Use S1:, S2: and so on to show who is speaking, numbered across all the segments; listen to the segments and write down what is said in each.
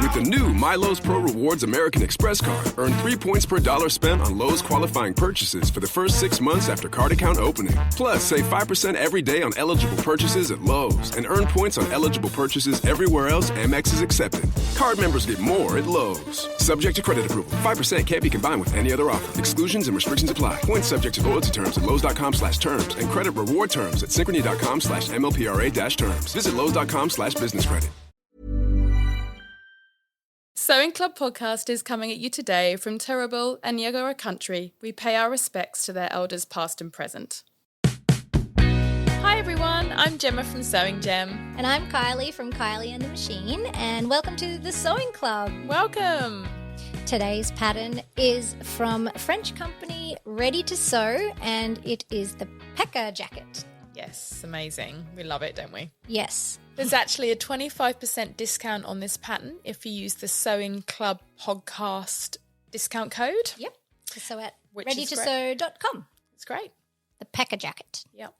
S1: With the new My Lowe's Pro Rewards American Express card, earn 3 points per dollar spent on Lowe's qualifying purchases for the first 6 months after card account opening. Plus, save 5% every day on eligible purchases at Lowe's and earn points on eligible purchases everywhere else Amex is accepted. Card members get more at Lowe's. Subject to credit approval. 5% can't be combined with any other offer. Exclusions and restrictions apply. Points subject to loyalty terms at Lowe's.com/terms and credit reward terms at Synchrony.com/MLPRA-terms. Visit Lowe's.com/business credit.
S2: Sewing Club podcast is coming at you today from Turrbal and Yagara country. We pay our respects to their elders past and present. Hi everyone, I'm Gemma from Sewing Gem.
S3: And I'm Kylie from Kylie and the Machine, and welcome to the Sewing Club.
S2: Welcome.
S3: Today's pattern is from French company Ready to Sew, and it is the Pekka Jacket.
S2: Yes, amazing. We love it, don't we?
S3: Yes.
S2: There's actually a 25% discount on this pattern if you use the Sewing Club podcast discount code.
S3: Yep. So at
S2: Which is
S3: readytosew.com.
S2: It's great.
S3: The Pekka Jacket.
S2: Yep.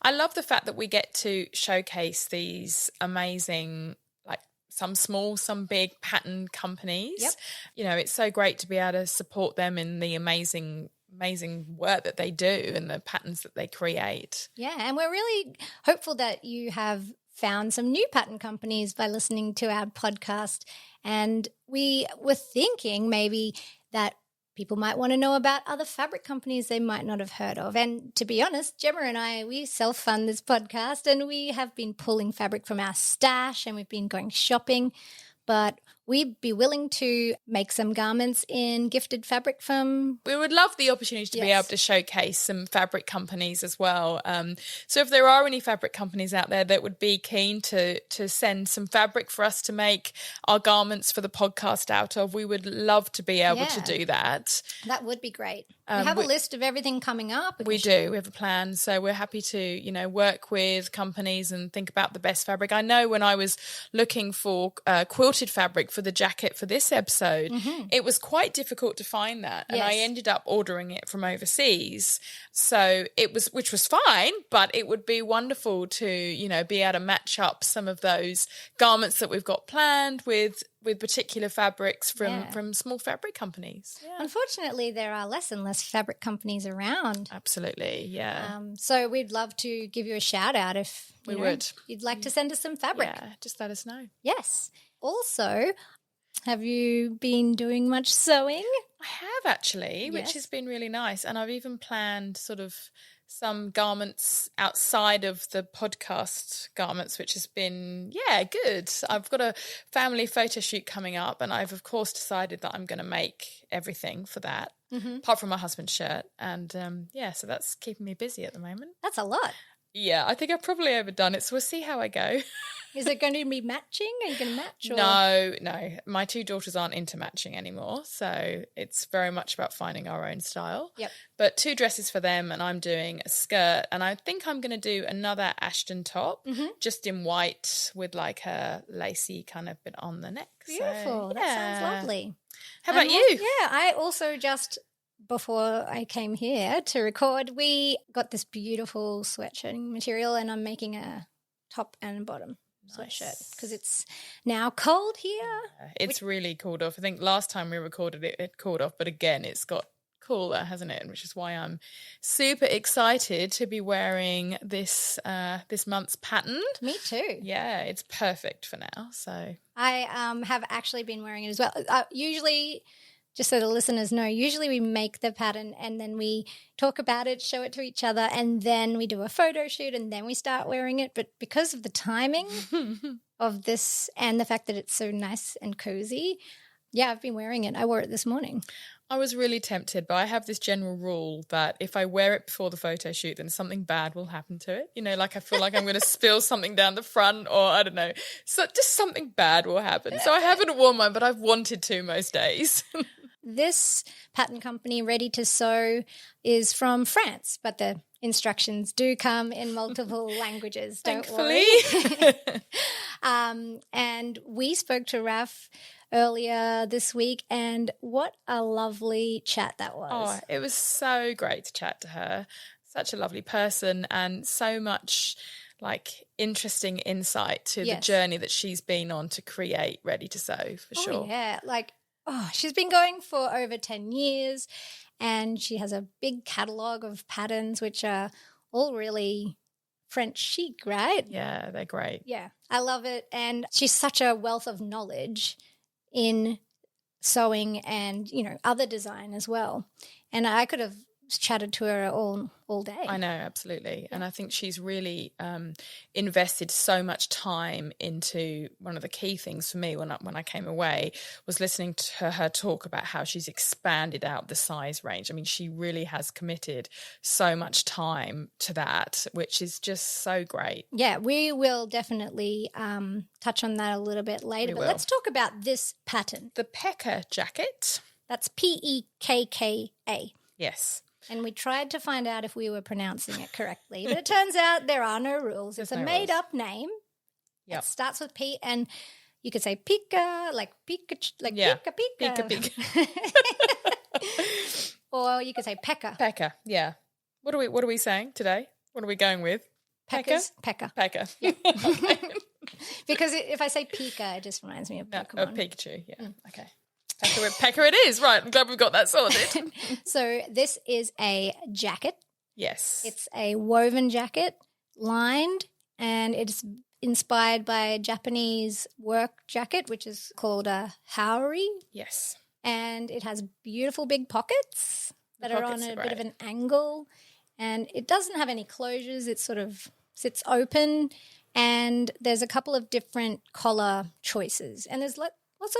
S2: I love the fact that we get to showcase these amazing, like some small, some big pattern companies.
S3: Yep.
S2: You know, it's so great to be able to support them in the amazing work that they do and the patterns that they create.
S3: Yeah, and we're really hopeful that you have found some new pattern companies by listening to our podcast. And we were thinking maybe that people might want to know about other fabric companies they might not have heard of. And to be honest, Gemma and I, we self-fund this podcast and we have been pulling fabric from our stash and we've been going shopping, but we'd be willing to make some garments in gifted fabric from...
S2: We would love the opportunity to be able to showcase some fabric companies as well. So if there are any fabric companies out there that would be keen to send some fabric for us to make our garments for the podcast out of, we would love to be able to do that.
S3: That would be great. We have a list of everything coming up.
S2: We do. We have a plan. So we're happy to, you know, work with companies and think about the best fabric. I know when I was looking for quilted fabric for the jacket for this episode, it was quite difficult to find that. And I ended up ordering it from overseas. So which was fine, but it would be wonderful to, you know, be able to match up some of those garments that we've got planned with particular fabrics from small fabric companies. Yeah.
S3: Unfortunately, there are less and less fabric companies around.
S2: Absolutely, yeah.
S3: So we'd love to give you a shout out if you'd like to send us some fabric.
S2: Yeah, just let us know.
S3: Yes. Also, have you been doing much sewing?
S2: I have actually, which has been really nice. And I've even planned sort of some garments outside of the podcast garments, which has been, good. I've got a family photo shoot coming up and I've, of course, decided that I'm going to make everything for that, apart from my husband's shirt. And, so that's keeping me busy at the moment.
S3: That's a lot.
S2: Yeah, I think I've probably overdone it, so we'll see how I go.
S3: Is it going to be matching? Are you going to match? Or?
S2: No. My two daughters aren't into matching anymore, so it's very much about finding our own style.
S3: Yep.
S2: But 2 dresses for them, and I'm doing a skirt, and I think I'm going to do another Ashton top, just in white with like a lacy kind of bit on the neck.
S3: Beautiful.
S2: So,
S3: that sounds lovely.
S2: How about you?
S3: Yeah, I also just... Before I came here to record, we got this beautiful sweatshirting material and I'm making a top and bottom sweatshirt because it's now cold here.
S2: Yeah, it's really cooled off. I think last time we recorded it cooled off, but again, it's got cooler, hasn't it? Which is why I'm super excited to be wearing this this month's pattern.
S3: Me too.
S2: Yeah, it's perfect for now. So
S3: I have actually been wearing it as well. Usually... Just so the listeners know, usually we make the pattern and then we talk about it, show it to each other, and then we do a photo shoot and then we start wearing it. But because of the timing of this and the fact that it's so nice and cozy, I've been wearing it. I wore it this morning.
S2: I was really tempted, but I have this general rule that if I wear it before the photo shoot, then something bad will happen to it. You know, like I feel like I'm going to spill something down the front or I don't know. So just something bad will happen. So I haven't worn mine, but I've wanted to most days.
S3: This pattern company, Ready to Sew, is from France, but the instructions do come in multiple languages, don't worry. And we spoke to Raf earlier this week, and what a lovely chat that was.
S2: Oh, it was so great to chat to her. Such a lovely person and so much interesting insight to the
S3: Yes.
S2: journey that she's been on to create Ready to Sew, for sure.
S3: Oh, yeah. She's been going for over 10 years and she has a big catalogue of patterns, which are all really French chic, right?
S2: Yeah, they're great.
S3: Yeah, I love it. And she's such a wealth of knowledge in sewing and, other design as well. And I could have chatted to her all day.
S2: I know, absolutely. Yeah. And I think she's really invested so much time into one of the key things for me when I came away was listening to her talk about how she's expanded out the size range. I mean, she really has committed so much time to that, which is just so great.
S3: Yeah, we will definitely touch on that a little bit later. But let's talk about this pattern.
S2: The Pekka Jacket.
S3: That's Pekka.
S2: Yes.
S3: And we tried to find out if we were pronouncing it correctly. But it turns out there are no rules. It's a made-up name. Yep. It starts with P, and you could say Pika, like Pika, like Pika.
S2: Pika.
S3: Or you could say Pekka.
S2: Pekka, yeah. What are we saying today? What are we going with?
S3: Pekka.
S2: Pekka.
S3: Yeah. Okay. Because if I say Pika, it just reminds me of Pokemon.
S2: Of Pikachu, yeah. Okay. Pekka it is. Right, I'm glad we've got that sorted.
S3: So this is a jacket.
S2: Yes.
S3: It's a woven jacket, lined, and it's inspired by a Japanese work jacket, which is called a haori.
S2: Yes.
S3: And it has beautiful big pockets that are on a bit of an angle. And it doesn't have any closures. It sort of sits open. And there's a couple of different collar choices. And there's lots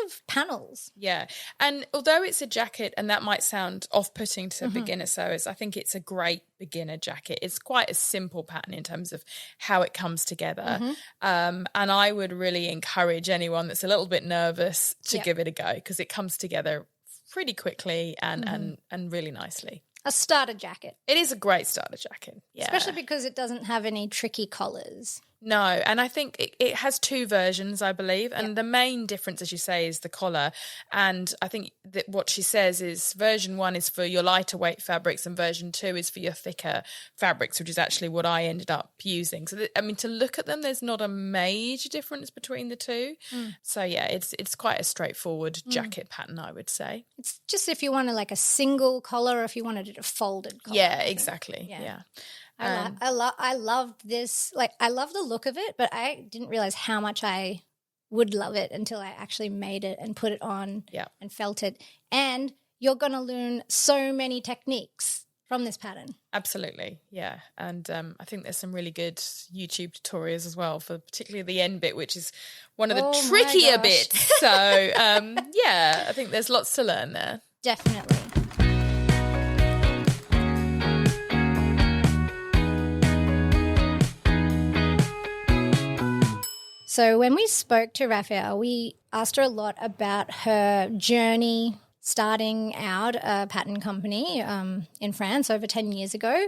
S3: of panels.
S2: Yeah. And although it's a jacket, and that might sound off-putting to beginner sewers, I think it's a great beginner jacket. It's quite a simple pattern in terms of how it comes together. And I would really encourage anyone that's a little bit nervous to give it a go, because it comes together pretty quickly and really nicely.
S3: A starter jacket.
S2: It is a great starter jacket. Yeah.
S3: Especially because it doesn't have any tricky collars.
S2: No, and I think it has two versions, I believe, and the main difference, as you say, is the collar. And I think that what she says is version 1 is for your lighter weight fabrics and version 2 is for your thicker fabrics, which is actually what I ended up using. So, to look at them, there's not a major difference between the two. So, yeah, it's quite a straightforward jacket pattern, I would say.
S3: It's just if you wanted like a single collar or if you wanted it a folded collar.
S2: Yeah, exactly, yeah.
S3: I loved this. Like, I love the look of it, but I didn't realize how much I would love it until I actually made it and put it on and felt it. And you're going to learn so many techniques from this pattern.
S2: Absolutely, yeah. And I think there's some really good YouTube tutorials as well for particularly the end bit, which is one of the trickier bits. So, I think there's lots to learn there.
S3: Definitely. So when we spoke to Raphael, we asked her a lot about her journey starting out a pattern company in France over 10 years ago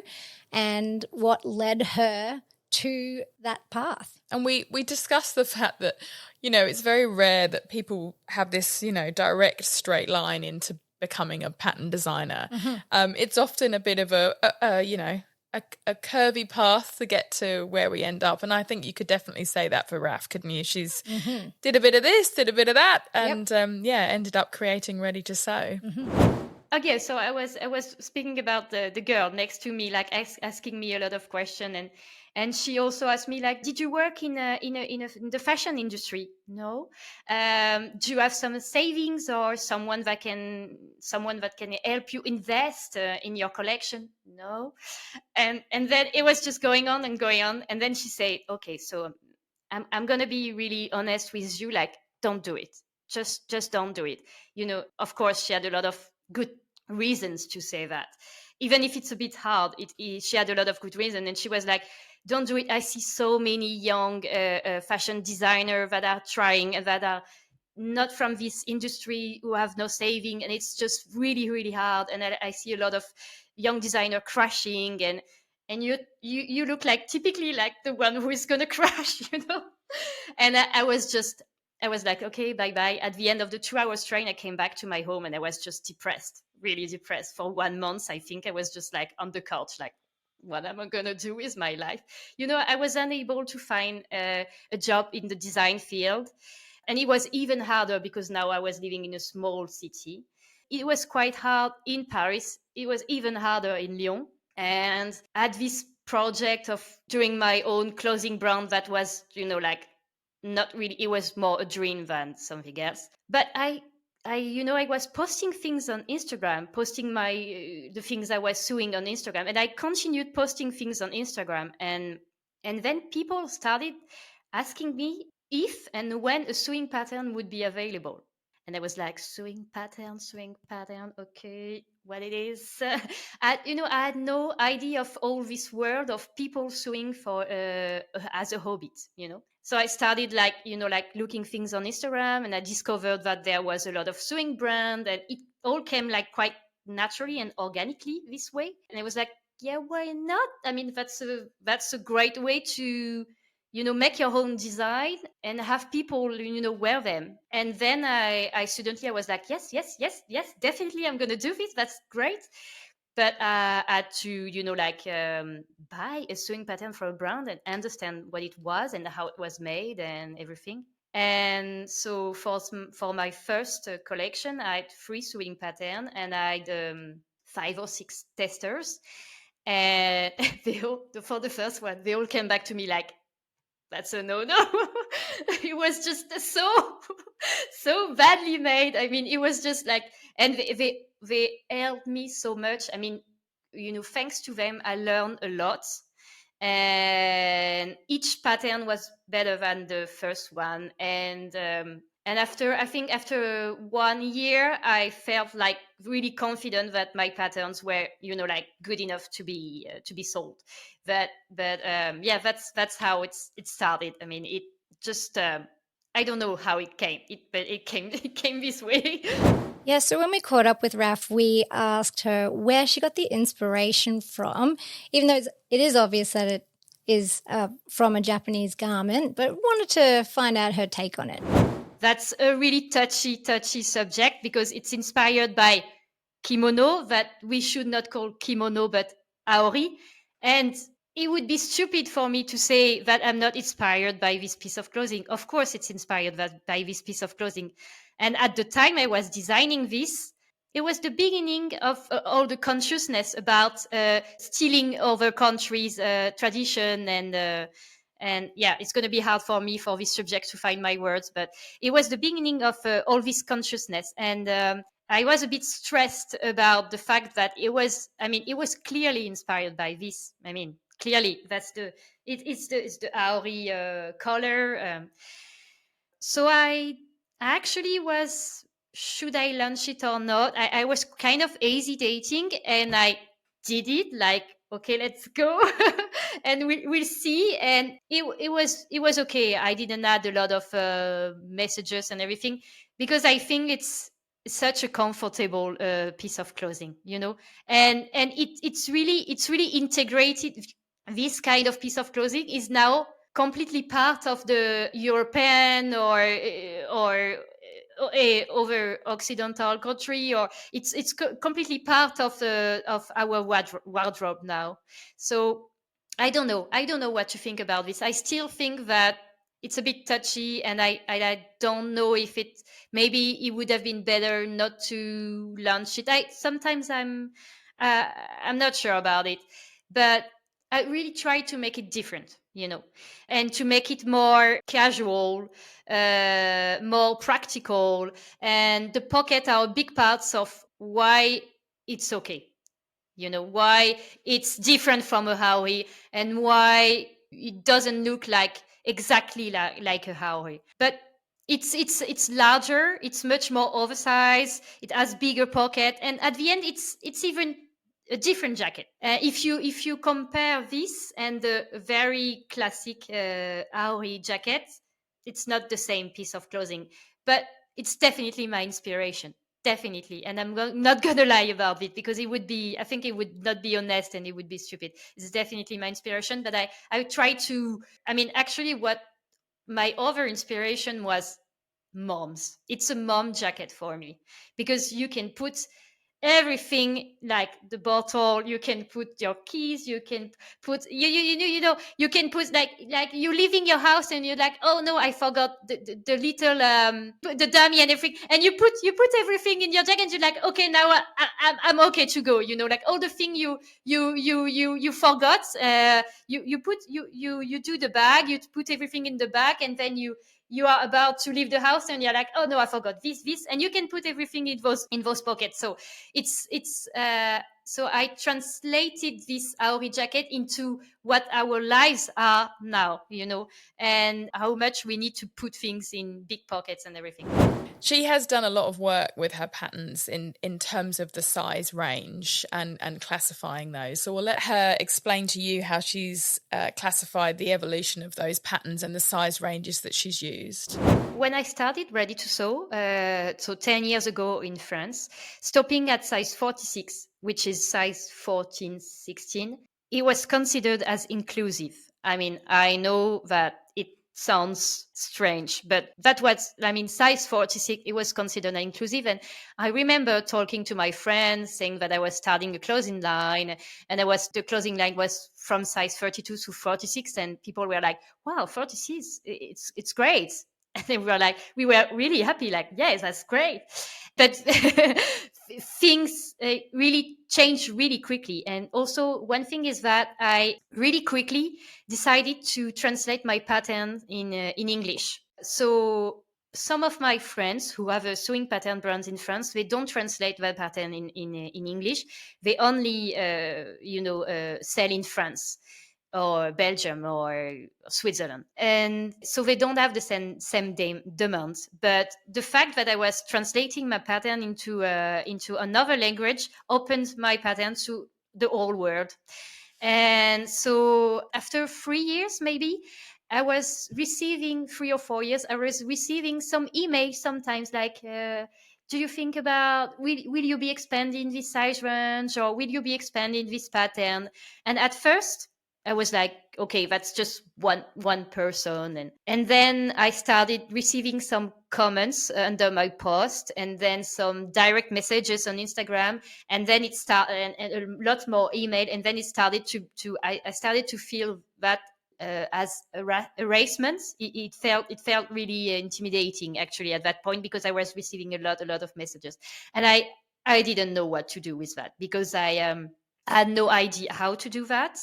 S3: and what led her to that path.
S2: And we discussed the fact that, it's very rare that people have this, direct straight line into becoming a pattern designer. It's often a bit of a curvy path to get to where we end up. And I think you could definitely say that for Raf, couldn't you? She's did a bit of this, did a bit of that, and ended up creating Ready to Sew.
S4: Okay, so I was speaking about the girl next to me, like asking me a lot of questions, and she also asked me, like, did you work in the fashion industry? No. Do you have some savings or someone that can help you invest in your collection? No. And then it was just going on, and then she said, okay, so I'm gonna be really honest with you, like, don't do it. Just don't do it. Of course, she had a lot of good reasons to say that. Even if it's a bit hard, she had a lot of good reasons, and she was like, don't do it. I see so many young fashion designers that are trying and that are not from this industry, who have no saving, and it's just really, really hard. And I see a lot of young designer crashing, and you look like typically like the one who is going to crash, And I was like, okay, bye-bye. At the end of the 2 hours train, I came back to my home and I was just depressed, really depressed. For 1 month, I think I was just like on the couch, like, what am I going to do with my life? I was unable to find a job in the design field. And it was even harder because now I was living in a small city. It was quite hard in Paris. It was even harder in Lyon. And I had this project of doing my own clothing brand that was, like not really, it was more a dream than something else. But I was posting things on Instagram, posting the things I was sewing on Instagram, and I continued posting things on Instagram, and then people started asking me if and when a sewing pattern would be available. And I was like, sewing pattern, okay, what it is. I had no idea of all this world of people sewing for as a hobby, So I started like looking things on Instagram, and I discovered that there was a lot of sewing brand, and it all came like quite naturally and organically this way. And I was like, yeah, why not? I mean, that's a great way to make your own design and have people wear them. And then I suddenly I was like, yes, definitely I'm gonna do this, that's great. But I had to buy a sewing pattern for a brand and understand what it was and how it was made and everything. And so for my first collection, I had 3 sewing pattern, and I had 5 or 6 testers, and for the first one they all came back to me like, that's a no. It was just so badly made. I mean, it was just like, and they helped me so much. I mean, thanks to them I learned a lot, and each pattern was better than the first one. And after 1 year I felt like really confident that my patterns were like good enough to be sold. But yeah, that's how it started. I mean, it just I don't know how it came, but it came it came this way.
S3: Yeah, so when we caught up with Raf, we asked her where she got the inspiration from, even though it is obvious that it is from a Japanese garment, but wanted to find out her take on it.
S4: That's a really touchy subject because it's inspired by kimono, that we should not call kimono but aori. And it would be stupid for me to say that I'm not inspired by this piece of clothing. Of course, it's inspired by this piece of clothing. And at the time I was designing this, it was the beginning of all the consciousness about stealing other countries' tradition and yeah, it's going to be hard for me for this subject to find my words, but it was the beginning of all this consciousness. And I was a bit stressed about the fact that it was clearly inspired by this. I mean, clearly it's the Aori color. So I actually was, should I launch it or not? I was kind of hesitating, and I did it like, okay, let's go. And we'll see. And it was okay. I didn't add a lot of messages and everything, because I think it's such a comfortable piece of clothing, and it's really integrated. This kind of piece of clothing is now completely part of the European or over Occidental country, or it's completely part of our wardrobe now. So I don't know what to think about this. I still think that it's a bit touchy, and I don't know if maybe it would have been better not to launch it. Sometimes I'm not sure about it, but I really try to make it different, and to make it more casual, more practical. And the pocket are big parts of why it's okay. Why it's different from a Haori, and why it doesn't look like exactly like a Haori. But it's larger, it's much more oversized, it has bigger pocket, and at the end it's even a different jacket. If you compare this and the very classic Aori jacket, it's not the same piece of clothing, but it's definitely my inspiration, definitely. And I'm not gonna lie about it, because I think it would not be honest, and it would be stupid. It's definitely my inspiration, but I try to, actually what my other inspiration was moms. It's a mom jacket for me, because you can put everything, like the bottle, you can put your keys, you can put you can put like you leaving your house and you're like, oh no, I forgot the little the dummy and everything, and you put everything in your jacket and you're like, okay, now I'm okay to go, like all the thing you forgot, you put you do the bag, you put everything in the bag, and then you are about to leave the house and you're like, oh no, I forgot this, and you can put everything in those pockets. So so I translated this Aori jacket into what our lives are now, and how much we need to put things in big pockets and everything.
S2: She has done a lot of work with her patterns in terms of the size range and classifying those. So we'll let her explain to you how she's classified the evolution of those patterns and the size ranges that she's used.
S4: When I started Ready to Sew, so 10 years ago in France, stopping at size 46, which is size 14, 16, it was considered as inclusive. I mean, I know that it sounds strange, but that was, size 46, it was considered inclusive. And I remember talking to my friends saying that I was starting a clothing line, and the clothing line was from size 32 to 46. And people were like, wow, 46, it's great. And then we were really happy, like, yes, that's great. But things really change really quickly. And also one thing is that I really quickly decided to translate my pattern in English. So some of my friends who have a sewing pattern brands in France, they don't translate their pattern in English. They only, sell in France or Belgium or Switzerland. And so they don't have the same demands. But the fact that I was translating my pattern into another language opened my pattern to the whole world. And so after 3 years, maybe, I was receiving 3 or 4 years, I was receiving some emails sometimes like, do you think about, will you be expanding this size range, or will you be expanding this pattern? And at first, I was like, okay, that's just one person. And then I started receiving some comments under my post, and then some direct messages on Instagram. And then it started, and a lot more email. And then it started I started to feel that as erasement. It felt really intimidating actually at that point, because I was receiving a lot of messages. And I didn't know what to do with that, because I had no idea how to do that.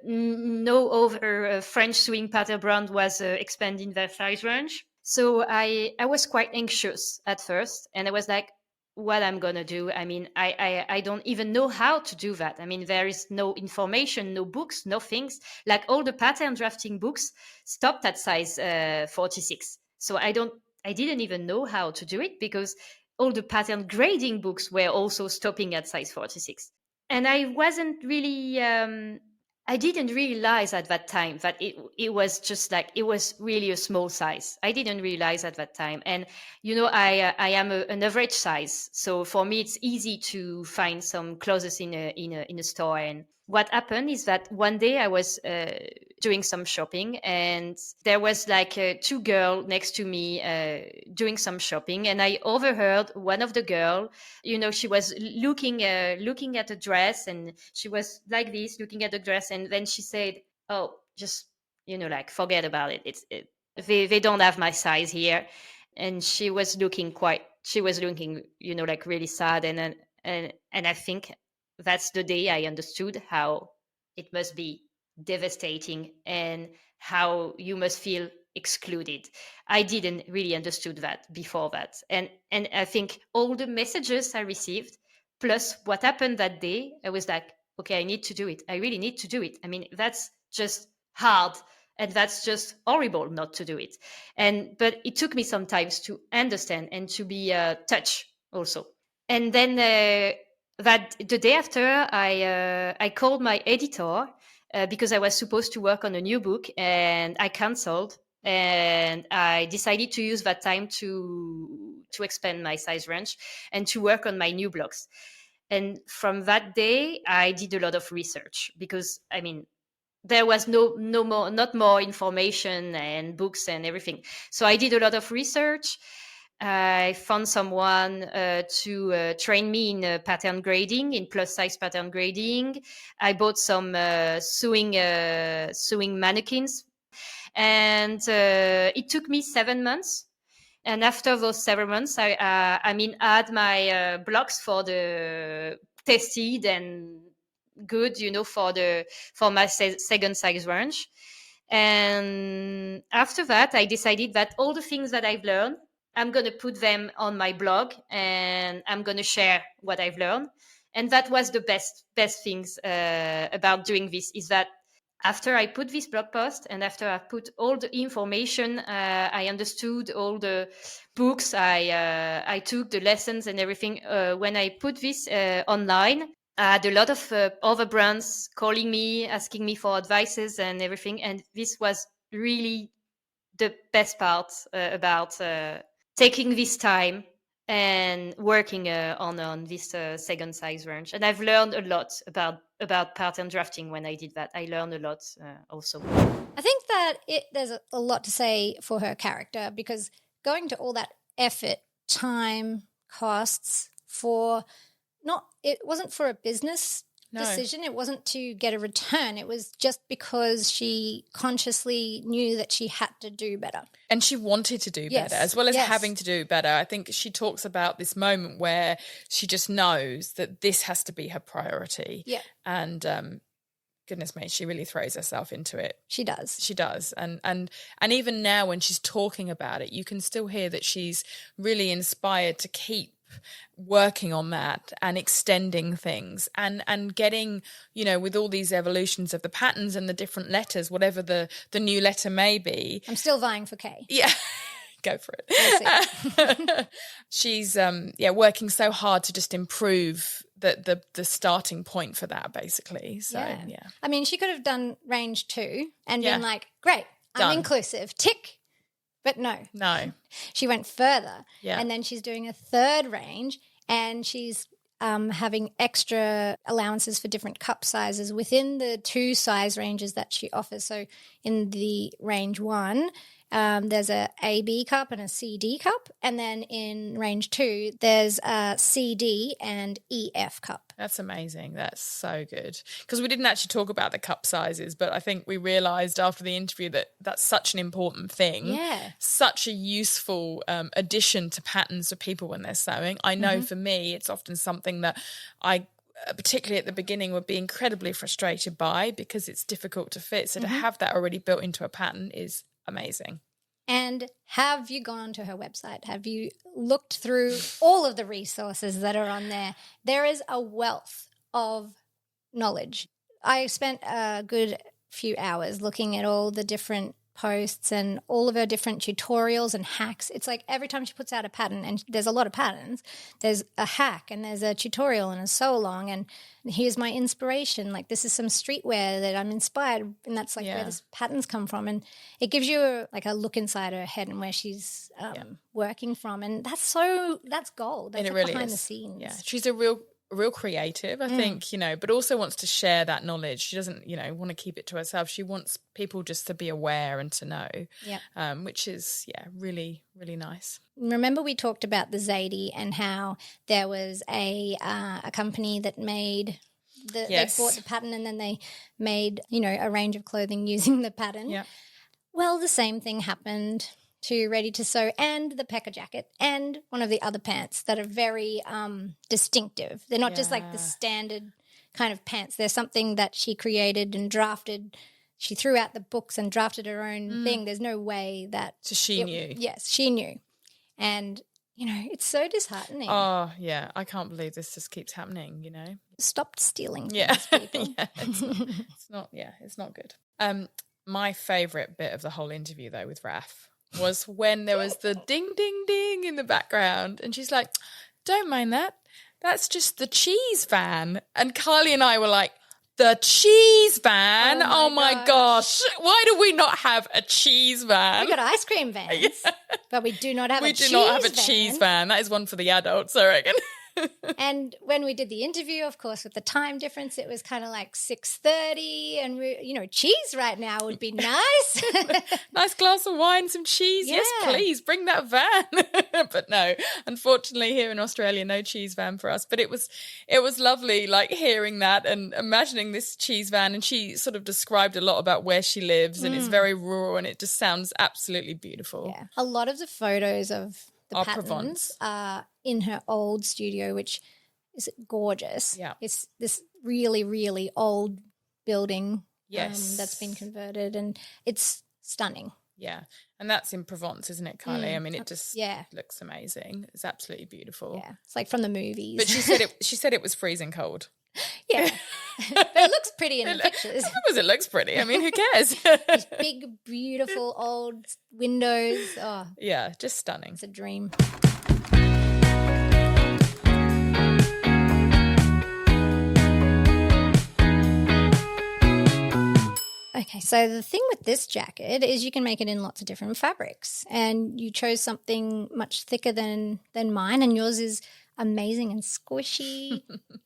S4: No other French sewing pattern brand was expanding their size range. So I was quite anxious at first, and I was like, what I'm gonna do? I mean, I don't even know how to do that. I mean, there is no information, no books, no things. Like all the pattern drafting books stopped at size 46. So I didn't even know how to do it, because all the pattern grading books were also stopping at size 46. And I wasn't really I didn't realize at that time that it was just like, it was really a small size. I didn't realize at that time. And I am an average size, so for me it's easy to find some clothes in a store. And what happened is that one day I was doing some shopping, and there was like two girls next to me doing some shopping, and I overheard one of the girl, she was looking at a dress, and she was like this, looking at the dress, and then she said, oh, just like, forget about it, they don't have my size here. And she was looking like really sad. And I think that's the day I understood how it must be devastating, and how you must feel excluded. I didn't really understood that before that. And I think all the messages I received, plus what happened that day, I was like, okay, I need to do it. I really need to do it. I mean, that's just hard, and that's just horrible not to do it. But it took me some time to understand and to be touched also. And then that the day after, I called my editor because I was supposed to work on a new book, and I canceled. And I decided to use that time to expand my size range and to work on my new blogs. And from that day, I did a lot of research, because I mean, there was not more information and books and everything. So I did a lot of research. I found someone to train me in pattern grading, in plus size pattern grading. I bought some sewing mannequins, and it took me 7 months. And after those 7 months, I had my blocks for the tested and good, for my second size range. And after that, I decided that all the things that I've learned, I'm going to put them on my blog, and I'm going to share what I've learned. And that was the best things about doing this, is that after I put this blog post, and after I put all the information, I understood all the books, I took the lessons and everything. When I put this online, I had a lot of other brands calling me, asking me for advices and everything. And this was really the best part about taking this time and working on this second size range. And I've learned a lot about pattern drafting when I did that. I learned a lot also.
S3: I think that there's a lot to say for her character, because going to all that effort, time, costs it wasn't for a business decision. It wasn't to get a return. It was just because she consciously knew that she had to do better.
S2: And she wanted to do better, as well as having to do better. I think she talks about this moment where she just knows that this has to be her priority.
S3: Yeah.
S2: And goodness me, she really throws herself into it.
S3: She does.
S2: She does. And even now when she's talking about it, you can still hear that she's really inspired to keep working on that and extending things and getting, with all these evolutions of the patterns and the different letters, whatever the new letter may be.
S3: I'm still vying for K.
S2: Yeah. Go for it. She's working so hard to just improve the starting point for that, basically. So yeah.
S3: I mean, she could have done range 2 and been like, great,
S2: Done.
S3: I'm inclusive. Tick. But no. She went further.
S2: Yeah.
S3: And then she's doing a third range, and she's having extra allowances for different cup sizes within the 2 size ranges that she offers. So in the range 1, there's a AB cup and a CD cup. And then in range 2, there's a CD and EF cup.
S2: That's amazing. That's so good. Because we didn't actually talk about the cup sizes, but I think we realised after the interview that that's such an important thing.
S3: Yeah.
S2: Such a useful addition to patterns for people when they're sewing. I know for me, it's often something that I particularly at the beginning would be incredibly frustrated by, because it's difficult to fit. So to have that already built into a pattern is amazing.
S3: And have you gone to her website? Have you looked through all of the resources that are on there? There is a wealth of knowledge. I spent a good few hours looking at all the different posts and all of her different tutorials and hacks. It's like every time she puts out a pattern, and there's a lot of patterns, there's a hack and there's a tutorial and a sew along, and here's my inspiration. Like, this is some streetwear that I'm inspired, and that's like where this patterns come from. And it gives you a look inside her head and where she's working from. And that's gold. That's
S2: it really
S3: behind
S2: is.
S3: the scenes.
S2: Yeah, she's a real creative, I think, but also wants to share that knowledge. She doesn't, want to keep it to herself. She wants people just to be aware and to know, which is, really, really nice.
S3: Remember we talked about the Zadie and how there was a company that made they bought the pattern and then they made, a range of clothing using the pattern.
S2: Yeah.
S3: Well, the same thing happened to Ready to Sew and the Pekka Jacket and one of the other pants that are very distinctive. They're not just like the standard kind of pants. They're something that she created and drafted. She threw out the books and drafted her own thing. There's no way that...
S2: So she knew.
S3: Yes, she knew. And, it's so disheartening.
S2: Oh, yeah. I can't believe this just keeps happening,
S3: Stop stealing things,
S2: Yeah.
S3: people.
S2: It's not good. My favourite bit of the whole interview, though, with Raf was when there was the ding, ding, ding in the background. And she's like, don't mind that. That's just the cheese van. And Kylie and I were like, the cheese van? Oh my gosh. Why do we not have a cheese van?
S3: We got ice cream vans, but we do not have a cheese van.
S2: We do not have a cheese van. That is one for the adults, I reckon.
S3: And when we did the interview, of course, with the time difference, it was kind of like 6:30, and cheese right now would be nice.
S2: Nice glass of wine, some cheese. Yes,
S3: Yeah.
S2: please bring that van. But no, unfortunately, here in Australia, no cheese van for us. But it was lovely, like hearing that and imagining this cheese van. And she sort of described a lot about where she lives, and it's very rural, and it just sounds absolutely beautiful.
S3: Yeah. A lot of the photos of the
S2: Are
S3: patterns
S2: Provence.
S3: are in her old studio, which is gorgeous.
S2: Yeah.
S3: It's this really, really old building
S2: Yes.
S3: that's been converted, and it's stunning.
S2: Yeah. And that's in Provence, isn't it, Kylie? I mean, it just looks amazing. It's absolutely beautiful.
S3: Yeah. It's like from the movies.
S2: But she said it was freezing cold.
S3: Yeah. But it looks pretty in the pictures.
S2: It looks pretty. I mean, who cares?
S3: These big, beautiful old windows. Oh,
S2: Yeah, just stunning.
S3: it's a dream. Okay, so the thing with this jacket is you can make it in lots of different fabrics, and you chose something much thicker than mine, and yours is amazing and squishy,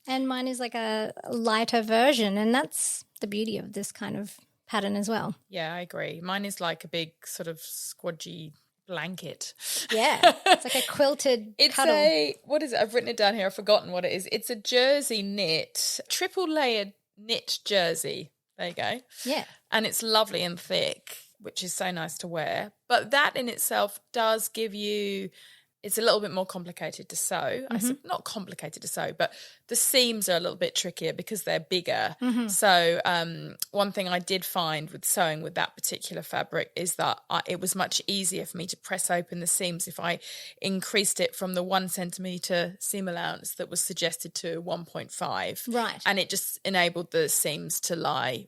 S3: and mine is like a lighter version, and that's the beauty of this kind of pattern as well.
S2: Yeah, I agree. Mine is like a big sort of squodgy blanket.
S3: Yeah, it's like a quilted
S2: It's
S3: cuddle.
S2: what is it? I've written it down here. I've forgotten what it is. It's a jersey knit, triple layered knit jersey. There you go.
S3: Yeah.
S2: And it's lovely and thick, which is so nice to wear. But that in itself does give you, it's a little bit more complicated to sew. Not complicated to sew, but the seams are a little bit trickier because they're bigger. So one thing I did find with sewing with that particular fabric is that it was much easier for me to press open the seams if I increased it from the 1 centimetre seam allowance that was suggested to 1.5.
S3: Right.
S2: And it just enabled the seams to lie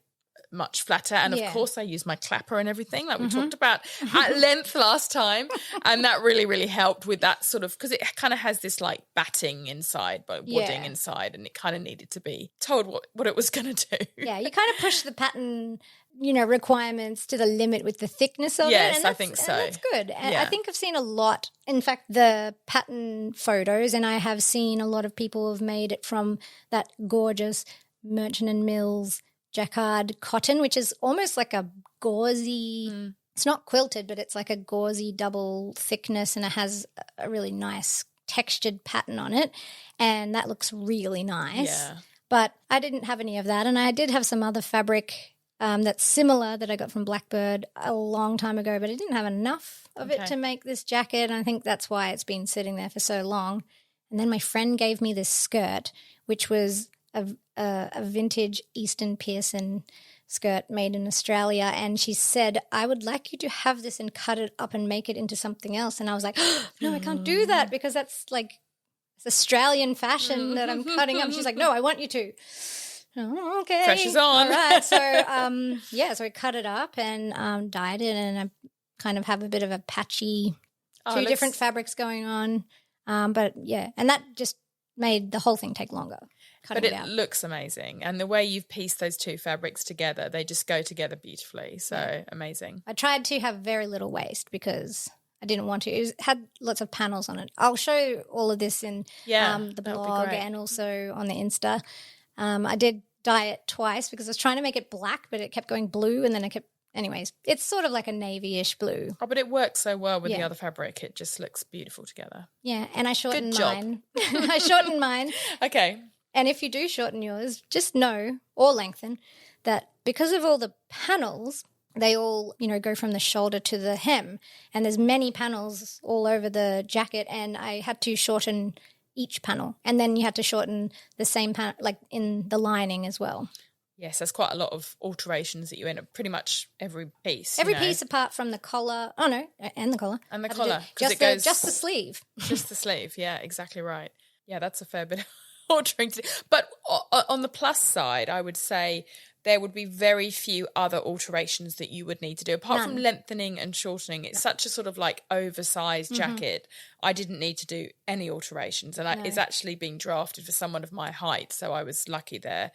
S2: much flatter. And of course I use my clapper and everything like we talked about at length last time, and that really, really helped with that sort of, because it kind of has this like batting inside, but wadding inside, and it kind of needed to be told what it was going to do.
S3: Yeah, you kind of push the pattern, requirements to the limit with the thickness of it.
S2: Yes,
S3: And
S2: I think so.
S3: And that's good. And
S2: Yeah.
S3: I think I've seen a lot, in fact, the pattern photos, and I have seen a lot of people have made it from that gorgeous Merchant and Mills jacquard cotton, which is almost like a gauzy, it's not quilted, but it's like a gauzy double thickness, and it has a really nice textured pattern on it, and that looks really nice.
S2: Yeah.
S3: But I didn't have any of that, and I did have some other fabric that's similar that I got from Blackbird a long time ago, but I didn't have enough of it to make this jacket, and I think that's why it's been sitting there for so long. And then my friend gave me this skirt, which was a vintage Easton Pearson skirt made in Australia, and she said, I would like you to have this and cut it up and make it into something else. And I was like, no, I can't do that because that's like it's Australian fashion that I'm cutting up. She's like, no, I want you to. Oh, okay.
S2: Pressure's on.
S3: All right. So, so I cut it up and dyed it, and I kind of have a bit of a patchy two different fabrics going on. But yeah, and that just made the whole thing take longer.
S2: But it looks amazing. And the way you've pieced those two fabrics together, they just go together beautifully. So amazing.
S3: I tried to have very little waste because I didn't want to. It had lots of panels on it. I'll show all of this in the blog and also on the Insta. I did dye it twice because I was trying to make it black, but it kept going blue, and then I kept... Anyways, it's sort of like a navy-ish blue.
S2: Oh, but it works so well with the other fabric. It just looks beautiful together.
S3: Yeah, and I shortened
S2: Good job.
S3: mine. I shortened mine.
S2: Okay.
S3: And if you do shorten yours, just know, or lengthen, that because of all the panels, they all, go from the shoulder to the hem. And there's many panels all over the jacket, and I had to shorten each panel. And then you had to shorten the same panel, like in the lining as well.
S2: Yes, there's quite a lot of alterations that you end up pretty much every piece.
S3: Every piece apart from the collar. Oh, no, and the collar.
S2: And the collar.
S3: Just the sleeve.
S2: Just the sleeve, yeah, exactly right. Yeah, that's a fair bit of altering to do. But on the plus side, I would say there would be very few other alterations that you would need to do. Apart from lengthening and shortening, it's such a sort of like oversized jacket. I didn't need to do any alterations. And it's actually being drafted for someone of my height, so I was lucky there.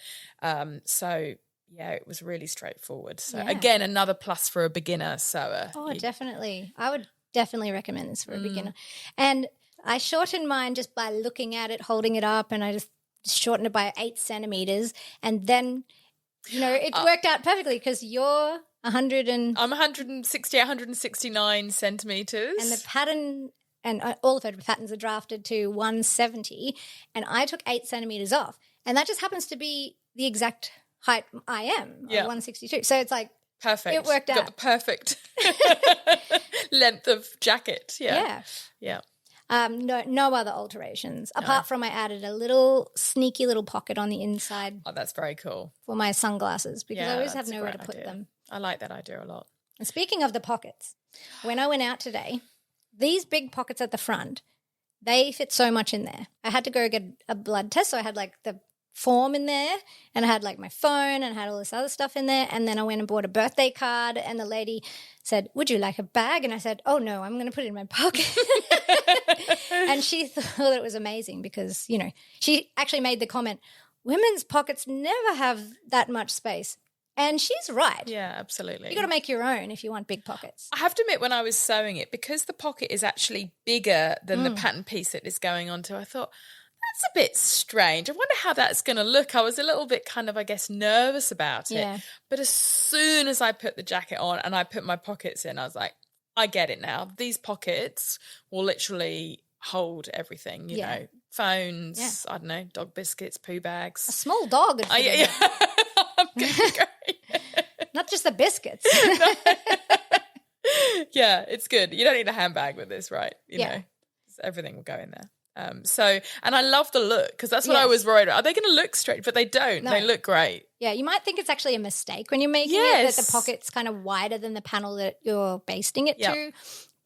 S2: So, yeah, it was really straightforward. So, again, another plus for a beginner sewer.
S3: Oh, definitely. I would definitely recommend this for a beginner. And I shortened mine just by looking at it, holding it up, and I just shortened it by 8 centimeters. And then, it worked out perfectly because you're 100 and...
S2: I'm 169 centimeters.
S3: And the pattern... And all of her patterns are drafted to 170, and I took 8 centimeters off. And that just happens to be the exact height I am, 162. So it's like...
S2: Perfect.
S3: It worked out.
S2: Got the perfect length of jacket. Yeah.
S3: No other alterations, apart from I added a little sneaky little pocket on the inside.
S2: Oh, that's very cool.
S3: For my sunglasses, because I always have
S2: that's a
S3: nowhere to
S2: great
S3: put
S2: idea.
S3: them.
S2: I like that idea a lot.
S3: And speaking of the pockets, when I went out today... These big pockets at the front, they fit so much in there. I had to go get a blood test, so I had like the form in there, and I had like my phone, and I had all this other stuff in there, and then I went and bought a birthday card, and the lady said, "Would you like a bag?" And I said, "Oh no, I'm going to put it in my pocket." And she thought it was amazing because, she actually made the comment, women's pockets never have that much space. And she's right.
S2: Yeah, absolutely.
S3: You got to make your own if you want big pockets.
S2: I have to admit, when I was sewing it, because the pocket is actually bigger than the pattern piece that it's going onto, I thought, that's a bit strange. I wonder how that's going to look. I was a little bit kind of, I guess, nervous about it.
S3: Yeah.
S2: But as soon as I put the jacket on and I put my pockets in, I was like, I get it now. These pockets will literally hold everything, you know, phones, I don't know, dog biscuits, poo bags.
S3: A small dog would fit in there.
S2: I'm going to go.
S3: Not just the biscuits.
S2: Yeah, it's good. You don't need a handbag with this, right? You know, everything will go in there. And I love the look because that's what I was worried about. Are they going to look straight? But they don't. No. They look great.
S3: Yeah, you might think it's actually a mistake when you're making it, that the pocket's kind of wider than the panel that you're basting it to.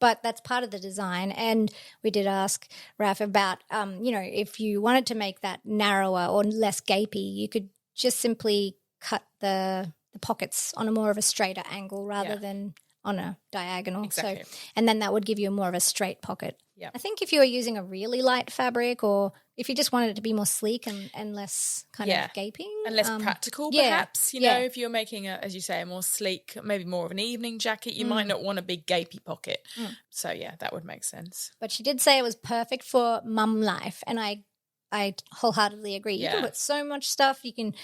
S3: But that's part of the design. And we did ask Raf about, if you wanted to make that narrower or less gapey, you could just simply cut the pockets on a more of a straighter angle rather than on a diagonal.
S2: Exactly.
S3: So, and then that would give you more of a straight pocket.
S2: Yeah.
S3: I think if you were using a really light fabric, or if you just wanted it to be more sleek and less kind of gaping.
S2: And less practical, perhaps. You know, if you're making, as you say, a more sleek, maybe more of an evening jacket, you might not want a big gapey pocket. So, that would make sense.
S3: But she did say it was perfect for mum life, and I wholeheartedly agree. You can put so much stuff. You can...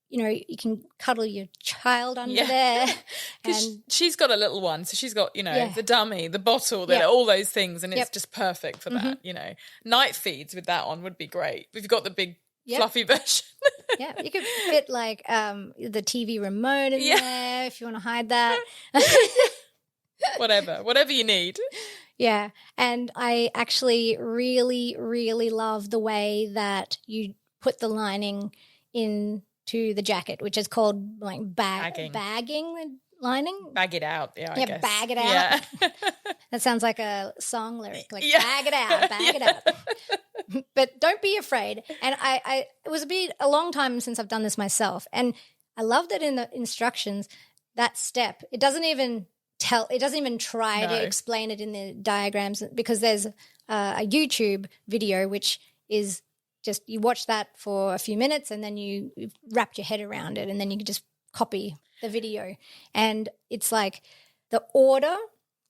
S3: you can cuddle your child under there.
S2: And she's got a little one. So she's got, the dummy, the bottle, all those things. And it's just perfect for that, Night feeds with that on would be great. We've got the big fluffy version.
S3: You could fit like the TV remote in there if you want to hide that.
S2: Whatever you need.
S3: Yeah. And I actually really, really love the way that you put the lining in to the jacket, which is called like bagging the lining.
S2: Bag it out, I guess.
S3: Bag it out.
S2: Yeah.
S3: That sounds like a song lyric, like bag it out, bag it out. But don't be afraid. And it was a long time since I've done this myself, and I love that in the instructions, that step, it doesn't even try to explain it in the diagrams, because there's a YouTube video which is just you watch that for a few minutes and then you wrap your head around it, and then you can just copy the video. And it's like the order,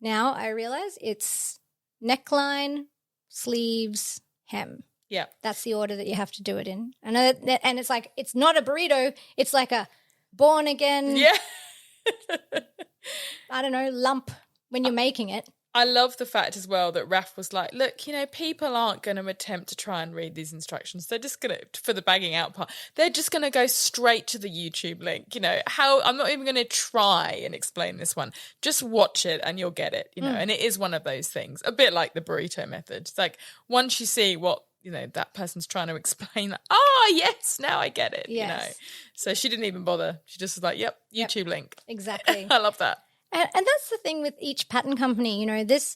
S3: now I realize it's neckline, sleeves, hem.
S2: Yeah.
S3: That's the order that you have to do it in. And it's like, it's not a burrito, it's like a born again, I don't know, lump when you're making it.
S2: I love the fact as well that Raf was like, look, people aren't going to attempt to try and read these instructions. They're just going to, for the bagging out part, they're just going to go straight to the YouTube link. I'm not even going to try and explain this one. Just watch it and you'll get it, and it is one of those things, a bit like the burrito method. It's like once you see what, that person's trying to explain, like, yes, now I get it, So she didn't even bother. She just was like, yep, YouTube link.
S3: Exactly.
S2: I love that.
S3: And that's the thing with each pattern company, this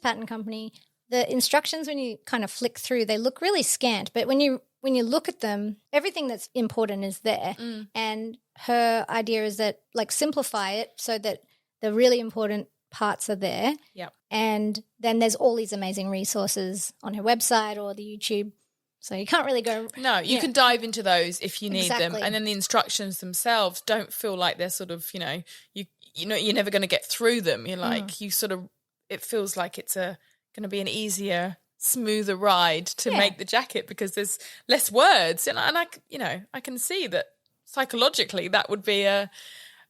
S3: pattern company, the instructions, when you kind of flick through, they look really scant. But when you look at them, everything that's important is there. And her idea is that, like, simplify it so that the really important parts are there.
S2: Yep.
S3: And then there's all these amazing resources on her website or the YouTube. So you can't really go...
S2: No, you can dive into those if you need them.
S3: Exactly.
S2: And then the instructions themselves don't feel like they're sort of, you're never going to get through them. You're like, you sort of, it feels like it's going to be an easier smoother ride to make the jacket because there's less words. And I can see that psychologically that would be a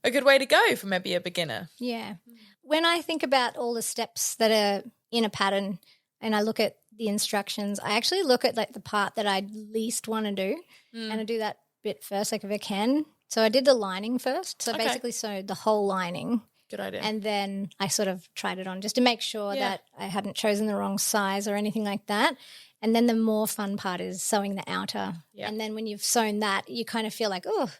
S2: good way to go for maybe a beginner.
S3: Yeah. When I think about all the steps that are in a pattern and I look at the instructions, I actually look at like the part that I least want to do and I do that bit first, like if I can. So I did the lining first. So basically sewed the whole lining.
S2: Good idea.
S3: And then I sort of tried it on just to make sure that I hadn't chosen the wrong size or anything like that. And then the more fun part is sewing the outer. Yeah. And then when you've sewn that, you kind of feel like, oh,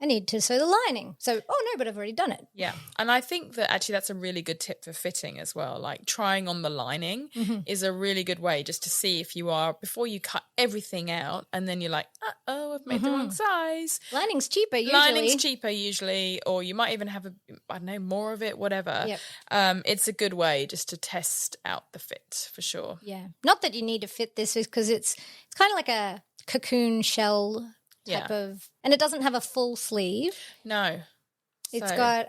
S3: I need to sew the lining. So, oh no, but I've already done it.
S2: Yeah. And I think that actually that's a really good tip for fitting as well. Like trying on the lining is a really good way just to see if you are, before you cut everything out and then you're like, I've made the wrong size.
S3: Lining's cheaper
S2: usually. Or you might even have more of it, whatever.
S3: Yep.
S2: It's a good way just to test out the fit for sure.
S3: Yeah. Not that you need to fit this because it's kind of like a cocoon shell type of, and it doesn't have a full sleeve.
S2: No.
S3: It's got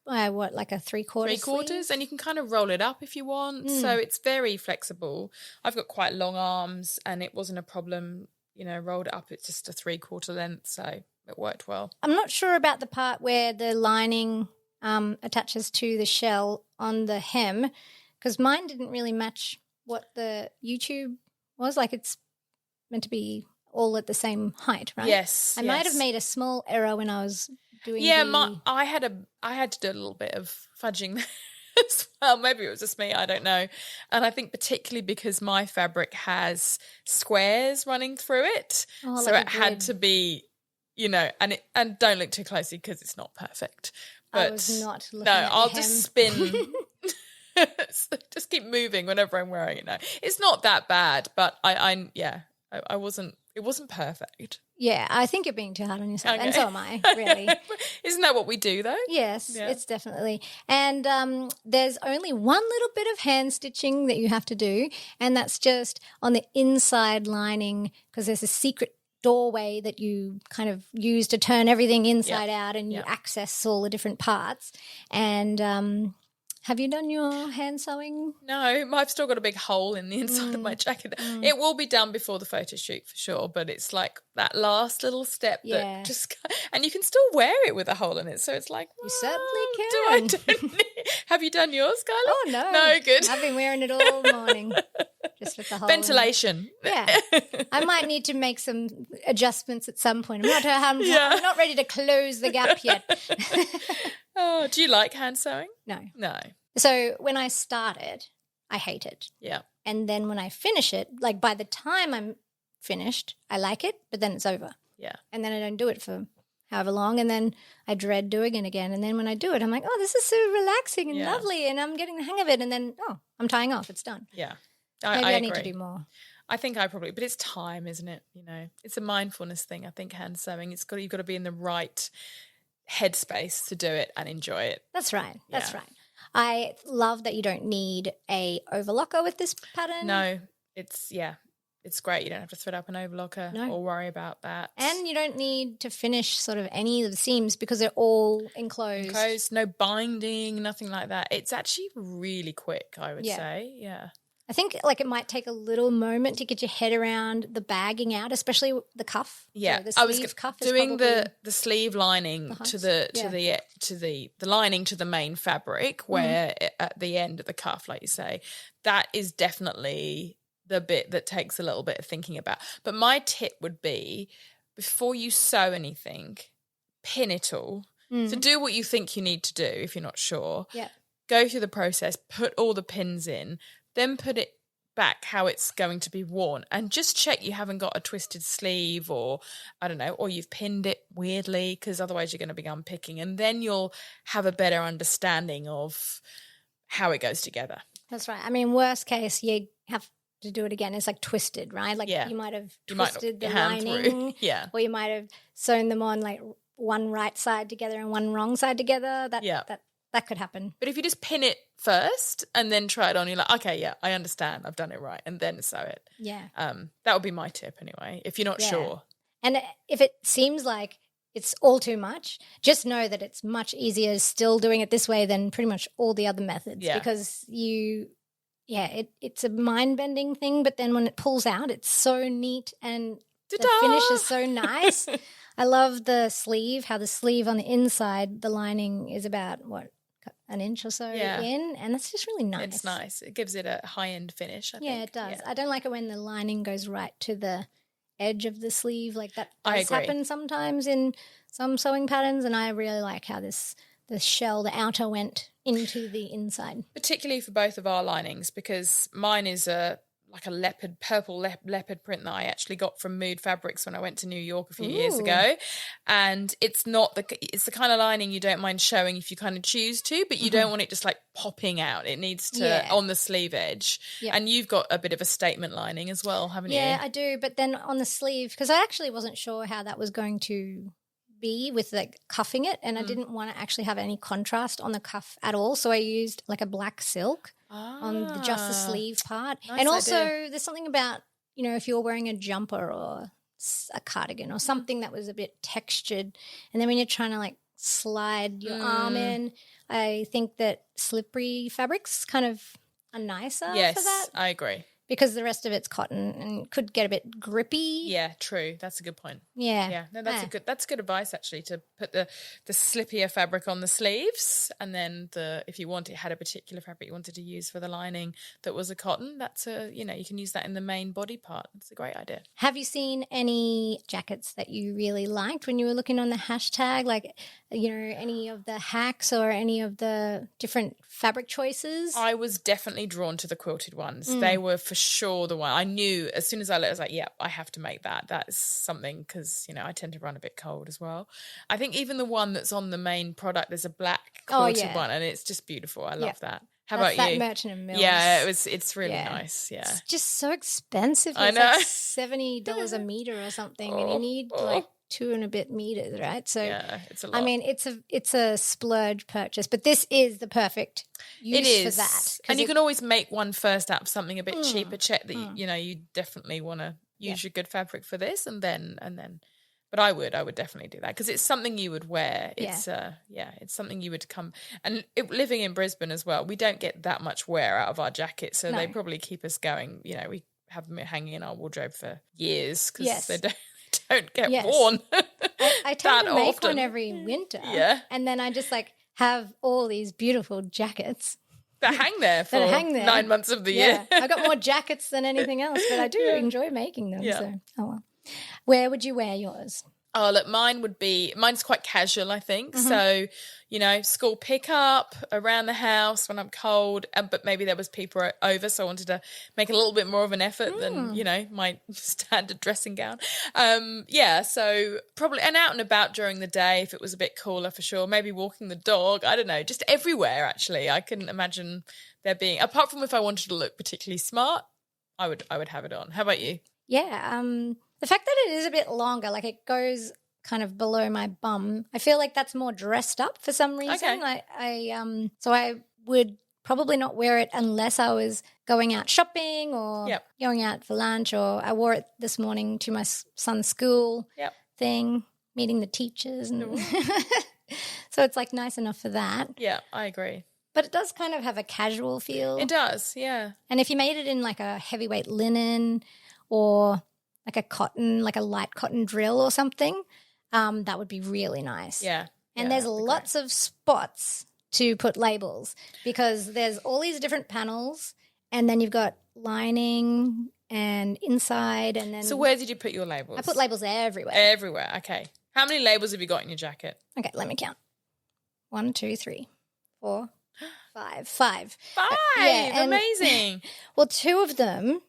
S3: like a 3/4 sleeve?
S2: And you can kind of roll it up if you want. So it's very flexible. I've got quite long arms and it wasn't a problem, rolled it up. It's just a 3/4 length, so it worked well.
S3: I'm not sure about the part where the lining attaches to the shell on the hem because mine didn't really match what the YouTube was. Like it's meant to be all at the same height, right?
S2: Yes.
S3: I might have made a small error when I was doing
S2: I had to do a little bit of fudging as well. Maybe it was just me, I don't know. And I think particularly because my fabric has squares running through it.
S3: Oh,
S2: so
S3: like
S2: it had to be, and don't look too closely because it's not perfect. But
S3: I was not looking at
S2: I'll
S3: the
S2: just
S3: hem.
S2: spin. Just keep moving whenever I'm wearing it now. It's not that bad, but I wasn't. It wasn't perfect.
S3: Yeah, I think you're being too hard on yourself, and so am I, really.
S2: Isn't that what we do, though?
S3: Yes, it's definitely. And there's only one little bit of hand stitching that you have to do, and that's just on the inside lining because there's a secret doorway that you kind of use to turn everything inside out and you access all the different parts. And have you done your hand sewing?
S2: No, I've still got a big hole in the inside of my jacket. It will be done before the photo shoot for sure, but it's like that last little step that just – and you can still wear it with a hole in it. So it's like,
S3: you certainly can.
S2: Have you done yours, Skylar?
S3: Oh, no.
S2: No, good.
S3: I've been wearing it all morning just with the hole.
S2: Ventilation.
S3: Yeah. I might need to make some adjustments at some point. I'm not ready to close the gap yet.
S2: Oh, do you like hand sewing?
S3: No.
S2: So
S3: when I started, I hate it.
S2: Yeah.
S3: And then when I finish it, like by the time I'm finished, I like it, but then it's over.
S2: Yeah.
S3: And then I don't do it for however long, and then I dread doing it again. And then when I do it, I'm like, oh, this is so relaxing and lovely, and I'm getting the hang of it. And then, I'm tying off. It's done.
S2: Yeah.
S3: Maybe I
S2: agree.
S3: need to do more.
S2: I think but it's time, isn't it? It's a mindfulness thing. I think hand sewing, you've got to be in the right headspace to do it and enjoy it.
S3: That's right. I love that you don't need a overlocker with this pattern.
S2: No, it's great. You don't have to thread up an overlocker or worry about that.
S3: And you don't need to finish sort of any of the seams because they're all enclosed.
S2: No binding, nothing like that. It's actually really quick, I would say. Yeah.
S3: I think like it might take a little moment to get your head around the bagging out, especially the cuff.
S2: Yeah,
S3: so the sleeve cuff
S2: doing
S3: is
S2: the sleeve lining to the lining to the main fabric, where at the end of the cuff, like you say, that is definitely the bit that takes a little bit of thinking about. But my tip would be before you sew anything, pin it all. So do what you think you need to do if you're not sure.
S3: Yeah.
S2: Go through the process, put all the pins in. Then put it back how it's going to be worn and just check you haven't got a twisted sleeve or, I don't know, or you've pinned it weirdly because otherwise you're going to be unpicking, and then you'll have a better understanding of how it goes together.
S3: That's right. I mean, worst case, you have to do it again. It's like twisted, right? Like you might have twisted the lining or you might have sewn them on like one right side together and one wrong side together. That could happen.
S2: But if you just pin it first and then try it on, you're like, okay, yeah, I understand. I've done it right. And then sew it.
S3: Yeah.
S2: That would be my tip anyway, if you're not sure.
S3: And if it seems like it's all too much, just know that it's much easier still doing it this way than pretty much all the other methods because you it's a mind-bending thing, but then when it pulls out, it's so neat and
S2: Ta-da!
S3: the finish is so nice. I love the sleeve, how the sleeve on the inside, the lining is about, an inch or so in, and that's just really nice.
S2: It's nice. It gives it a high-end finish, I think.
S3: Yeah, it does.
S2: Yeah.
S3: I don't like it when the lining goes right to the edge of the sleeve. Like that
S2: I
S3: does
S2: agree.
S3: happen sometimes in some sewing patterns, and I really like how the shell, the outer, went into the inside.
S2: Particularly for both of our linings, because mine is like a purple leopard print that I actually got from Mood Fabrics when I went to New York a few years ago. And it's the kind of lining you don't mind showing if you kind of choose to, but you don't want it just like popping out. It needs to on the sleeve edge. Yep. And you've got a bit of a statement lining as well, haven't you?
S3: Yeah, I do. But then on the sleeve, because I actually wasn't sure how that was going to be with like cuffing it, and I didn't want to actually have any contrast on the cuff at all. So I used like a black silk on just the sleeve part.
S2: Nice
S3: and also
S2: idea.
S3: there's something about, if you're wearing a jumper or a cardigan or something that was a bit textured, and then when you're trying to like slide your arm in, I think that slippery fabrics kind of are nicer for that.
S2: Yes, I agree.
S3: Because the rest of it's cotton and could get a bit grippy.
S2: Yeah, true. That's a good point.
S3: Yeah.
S2: Yeah. No, that's good advice actually, to put the slippier fabric on the sleeves, and then if you had a particular fabric you wanted to use for the lining that was a cotton, that's you can use that in the main body part. It's a great idea.
S3: Have you seen any jackets that you really liked when you were looking on the hashtag? Like, any of the hacks or any of the different fabric choices?
S2: I was definitely drawn to the quilted ones. They were for sure the one. I knew as soon as I looked, I was like, yeah, I have to make that. That's something, because, I tend to run a bit cold as well. I think even the one that's on the main product, there's a black quilted one, and it's just you. I love that. How
S3: That's
S2: about you?
S3: That Merchant and Mills.
S2: Yeah, it's really nice. Yeah.
S3: It's just so expensive.
S2: I
S3: It's
S2: know.
S3: like $70 a meter or something, and you need like 2 and a bit meters, right? So
S2: yeah, it's a lot.
S3: I mean, it's a splurge purchase, but this is the perfect use for that.
S2: And you can always make one first out of something a bit cheaper. Check that you definitely want to use your good fabric for this, and then. But I would definitely do that, because it's something you would wear. It's it's something you would come, and living in Brisbane as well, we don't get that much wear out of our jackets, so they probably keep us going. We have them hanging in our wardrobe for years because they don't get worn.
S3: I tend to make
S2: often.
S3: one every winter, and then I just like have all these beautiful jackets
S2: that hang there for 9 months of the year.
S3: I've got more jackets than anything else, but I do enjoy making them.
S2: Yeah.
S3: So, oh well. Where would you wear yours?
S2: Oh, look, mine's quite casual, I think. So, school pickup, around the house when I'm cold, but maybe there was people over, so I wanted to make a little bit more of an effort than, my standard dressing gown. So probably, and out and about during the day if it was a bit cooler, for sure. Maybe walking the dog, I don't know, just everywhere actually. I couldn't imagine there being, apart from if I wanted to look particularly smart, I would have it on. How about you?
S3: Yeah, the fact that it is a bit longer, like it goes kind of below my bum, I feel like that's more dressed up for some reason.
S2: Okay.
S3: So I would probably not wear it unless I was going out shopping or going out for lunch, or I wore it this morning to my son's school thing, meeting the teachers. And so it's like nice enough for that. Yeah,
S2: I agree.
S3: But it does kind of have a casual feel.
S2: It does, yeah. And
S3: if you made it in like a heavyweight linen or like a cotton, like a light cotton drill or something, that would be really nice.
S2: Yeah.
S3: And there's lots of spots to put labels, because there's all these different panels, and then you've got lining and inside, and then...
S2: So where did you put your labels?
S3: I put labels everywhere.
S2: Everywhere, okay. How many labels have you got in your jacket?
S3: Okay, let me count. 1, 2, 3, 4, 5.
S2: 5? Amazing.
S3: Well, 2 of them,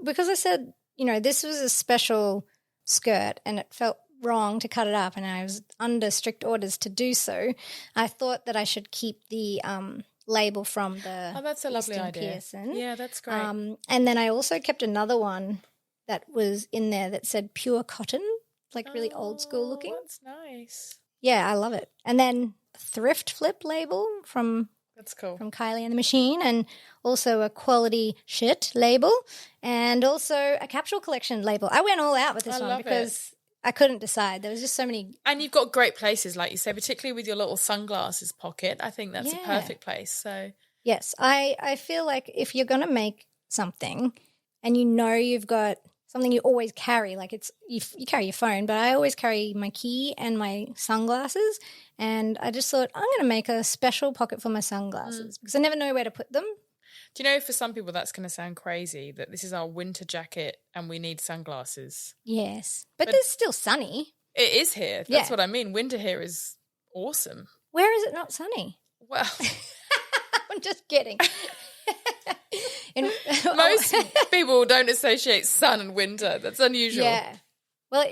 S3: because I said, this was a special skirt and it felt wrong to cut it up, and I was under strict orders to do so, I thought that I should keep the label from the
S2: that's a lovely
S3: Easton
S2: idea.
S3: Pearson.
S2: Yeah, that's great.
S3: And then I also kept another one that was in there that said pure cotton, like really old school looking.
S2: That's nice.
S3: Yeah, I love it. And then a thrift flip label from...
S2: That's cool.
S3: From Kylie and the Machine, and also a quality shit label, and also a capsule collection label. I went all out with this one because I couldn't decide. There was just so many.
S2: And you've got great places, like you say, particularly with your little sunglasses pocket. I think that's a perfect place. So
S3: Yes, I feel like if you're going to make something and you know you've got something you always carry, like it's you carry your phone, but I always carry my key and my sunglasses, and I just thought I'm going to make a special pocket for my sunglasses because I never know where to put them.
S2: Do you know, for some people that's going to sound crazy, that this is our winter jacket and we need sunglasses?
S3: Yes, but it's still sunny.
S2: It is here. That's
S3: Yeah.
S2: what I mean. Winter here is awesome.
S3: Where is it not sunny?
S2: Well,
S3: I'm just kidding.
S2: most people don't associate sun and winter. That's unusual.
S3: Yeah. Well,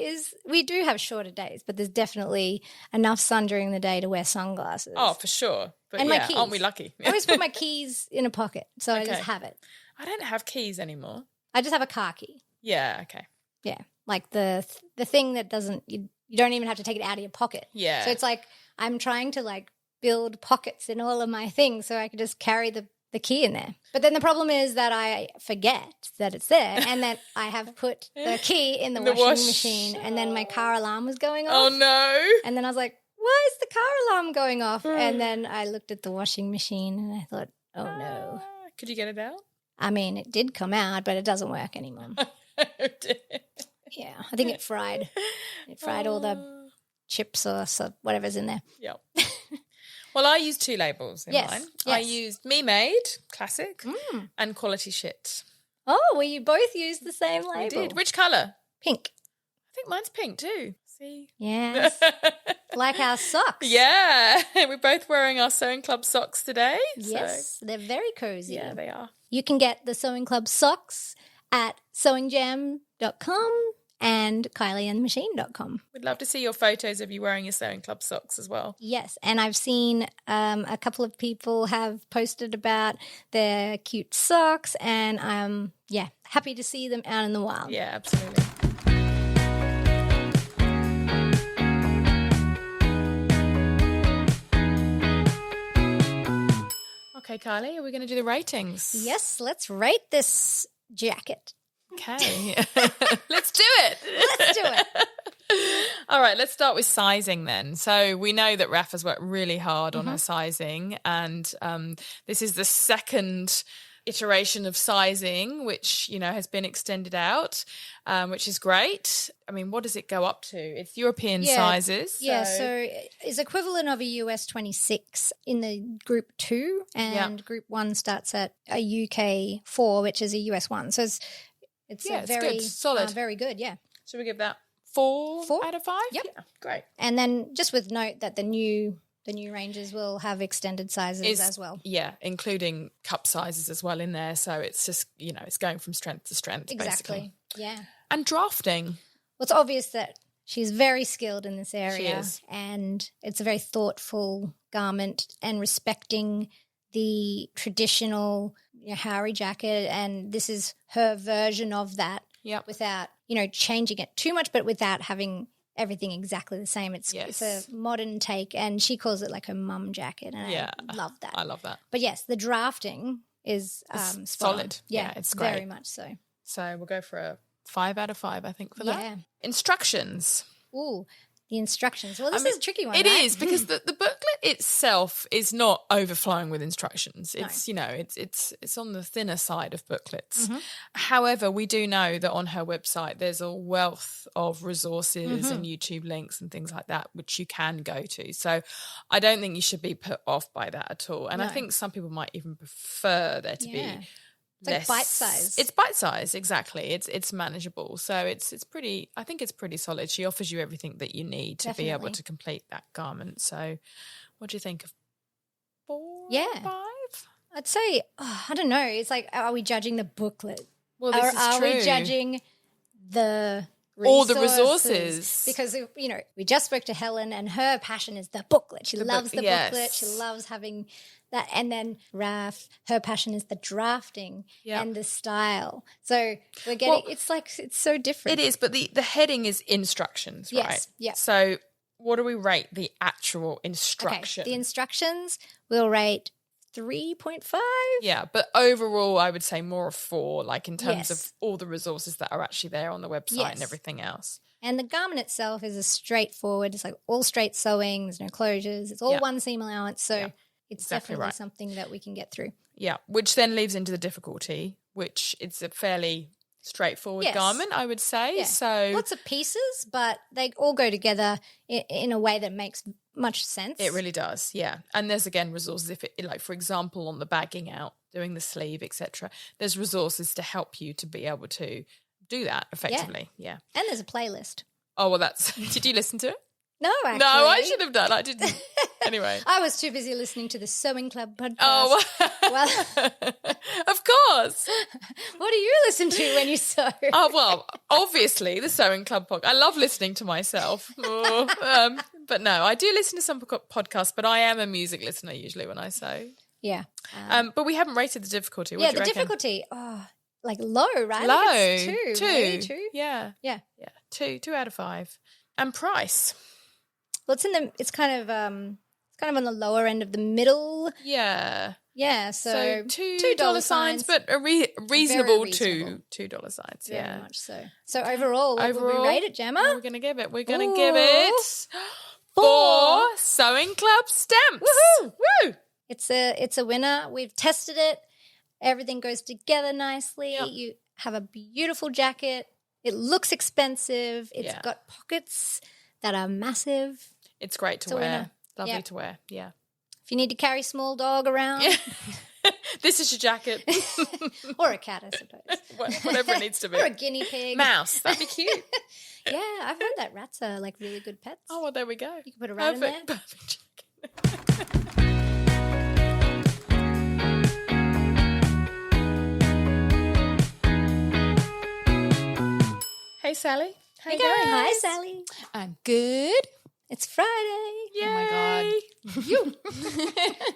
S3: we do have shorter days, but there's definitely enough sun during the day to wear sunglasses.
S2: Oh, for sure. But
S3: And my keys.
S2: aren't we lucky?
S3: I always put my keys in a pocket, so I
S2: Okay.
S3: just have it.
S2: I don't have keys anymore.
S3: I just have a car key.
S2: Yeah, okay.
S3: Yeah, like the thing that doesn't you don't even have to take it out of your pocket.
S2: Yeah.
S3: So it's like I'm trying to like build pockets in all of my things so I can just carry the key in there. But then the problem is that I forget that it's there and that I have put the key in the washing machine and then my car alarm was going off.
S2: Oh, no.
S3: And then I was like, why is the car alarm going off? And then I looked at the washing machine and I thought, oh no.
S2: Could you get it out?
S3: I mean, it did come out, but it doesn't work anymore.
S2: Oh, dear.
S3: Yeah, I think it fried. It fried all the chips or whatever's in there.
S2: Yep. Well, I used 2 labels in
S3: Yes,
S2: mine.
S3: yes.
S2: I used Me Made, classic, and Quality Shit.
S3: Oh, well, you both used the same label.
S2: We did. Which colour?
S3: Pink.
S2: I think mine's pink too. See?
S3: Yes. Like our socks.
S2: Yeah. We're both wearing our Sewing Club socks today.
S3: Yes, they're very
S2: So,
S3: cozy.
S2: yeah, they are.
S3: You can get the Sewing Club socks at sewingjam.com and kylieandthemachine.com.
S2: We'd love to see your photos of you wearing your Sewing Club socks as well.
S3: Yes, and I've seen a couple of people have posted about their cute socks, and I'm happy to see them out in the wild.
S2: Yeah, absolutely. Okay, Kylie, are we going to do the ratings?
S3: Yes, let's rate this jacket.
S2: Okay. Let's do it.
S3: Let's do it.
S2: All right, let's start with sizing then. So we know that Raf has worked really hard on her sizing, and this is the second iteration of sizing, which, you know, has been extended out, which is great. I mean, what does it go up to? It's European sizes.
S3: Yeah, so it's equivalent of a US 26 in the group 2, and group 1 starts at a UK 4, which is a US 1. So it's very
S2: good. Solid.
S3: very good, yeah.
S2: Should we give that 4
S3: 4?
S2: out of 5?
S3: Yep.
S2: Yeah, great.
S3: And then just with note that the new ranges will have extended sizes as well.
S2: Yeah, including cup sizes as well in there. So it's just, you know, it's going from strength to strength,
S3: Exactly.
S2: basically.
S3: Yeah.
S2: And drafting.
S3: Well, it's obvious that she's very skilled in this area,
S2: is.
S3: and it's a very thoughtful garment and respecting the traditional Haori jacket, and this is her version of that without, changing it too much, but without having everything exactly the same. It's a modern take, and she calls it like her mum jacket, and I love that.
S2: I love that.
S3: But yes, the drafting is spot
S2: solid.
S3: on.
S2: Yeah, it's great.
S3: Very much so.
S2: So we'll go for a 5 out of 5, I think, for that.
S3: Yeah.
S2: Instructions.
S3: Ooh, the instructions. Well, this is a tricky one,
S2: It
S3: right?
S2: is, because the booklet itself is not overflowing with instructions. It's, it's on the thinner side of booklets. However, we do know that on her website there's a wealth of resources and YouTube links and things like that which you can go to. So I don't think you should be put off by that at all. And I think some people might even prefer there to be
S3: It's like bite size.
S2: It's bite size, exactly. It's manageable. So it's pretty, I think it's pretty solid. She offers you everything that you need to be able to complete that garment. So what do you think of 4 5?
S3: I'd say, I don't know. It's like, are we judging the booklet?
S2: Well, this is
S3: are
S2: true.
S3: we judging the
S2: all the resources?
S3: Because, we just spoke to Helen, and her passion is the booklet. She loves the booklet. She loves having that. And then Raf, her passion is the drafting and the style. So we're getting, it's so different.
S2: It is, but the heading is instructions, right?
S3: Yes, yeah.
S2: So what do we rate the actual instruction?
S3: Okay, the instructions we'll rate 3.5.
S2: Yeah, but overall I would say more of 4, like in terms of all the resources that are actually there on the website and everything else.
S3: And the garment itself is a straightforward, it's like all straight sewing, there's no closures, it's all one seam allowance. So it's
S2: Exactly
S3: definitely
S2: right.
S3: something that we can get through.
S2: Yeah, which then leads into the difficulty, which it's a fairly straightforward
S3: Yes.
S2: garment, I would say.
S3: Yeah.
S2: So
S3: Lots of pieces, but they all go together in a way that makes much sense.
S2: it really does, yeah. And there's, again, resources. If it, like, for example, on the bagging out, doing the sleeve, etc., there's resources to help you to be able to do that effectively. Yeah.
S3: And there's a playlist.
S2: Oh, well, that's... Did you listen to it?
S3: No, actually.
S2: No, I should have done. I didn't. Anyway.
S3: I was too busy listening to the Sewing Club podcast.
S2: Oh,
S3: Well,
S2: of course.
S3: what do you listen to when you sew?
S2: Oh, well, obviously, the Sewing Club podcast. I love listening to myself. But no, I do listen to some podcasts, but I am a music listener usually when I sew.
S3: Yeah.
S2: But we haven't rated the difficulty. What
S3: Yeah,
S2: do you
S3: the
S2: reckon?
S3: difficulty. Oh, like low, right?
S2: Low.
S3: Like it's two. Maybe 2?
S2: Yeah.
S3: Yeah.
S2: Yeah. 2 out of 5. And price.
S3: Well, it's kind of on the lower end of the middle.
S2: Yeah.
S3: Yeah, so
S2: $2 signs, but a reasonable
S3: reasonable.
S2: $2 signs.
S3: Very
S2: Yeah.
S3: much so. So overall, what would we rate it, Gemma?
S2: What are we going to give it? We're going to
S3: Ooh.
S2: give it 4 Sewing Club stamps.
S3: Woohoo!
S2: Woo!
S3: It's a winner. We've tested it. Everything goes together nicely.
S2: Yep.
S3: You have a beautiful jacket. It looks expensive. It's
S2: Yeah.
S3: got pockets that are massive.
S2: It's great to
S3: a
S2: wear.
S3: winner.
S2: Lovely
S3: Yep.
S2: to wear. Yeah.
S3: If you need to carry a small dog around
S2: This is your jacket.
S3: or a cat, I suppose.
S2: Whatever it needs to be.
S3: Or a guinea pig.
S2: Mouse. That'd be cute.
S3: Yeah, I've heard that rats are like really good pets.
S2: Oh, well, there we go.
S3: You can put a rat in there.
S2: Perfect jacket. Hey, Sally. How you going?
S3: Hi, Sally.
S5: I'm good.
S3: It's Friday.
S2: Yay.
S5: Oh my God.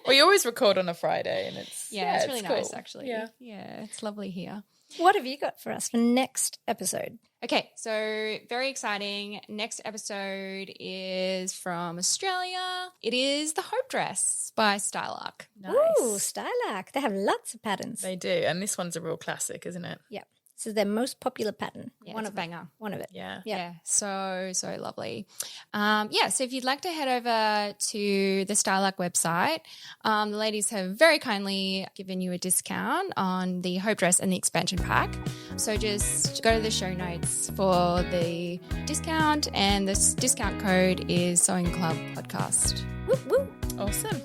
S2: We always record on a Friday, and it's
S5: It's really
S2: cool.
S5: nice, actually.
S2: Yeah.
S5: Yeah, it's lovely here.
S3: What have you got for us for next episode?
S5: Okay, so very exciting. Next episode is from Australia. It is the Hope Dress by Stylark.
S2: Nice.
S3: Ooh, Stylark. They have lots of patterns.
S2: They do, and this one's a real classic, isn't it?
S3: Yep. This is their most popular pattern.
S5: Yeah,
S3: One
S5: it's
S3: of
S5: a banger.
S3: One of it.
S2: Yeah.
S5: Yeah, so lovely. So if you'd like to head over to the Stylark website, the ladies have very kindly given you a discount on the Hope Dress and the expansion pack. So just go to the show notes for the discount, and this discount code is Sewing Club Podcast.
S3: Woo, woo.
S2: Awesome.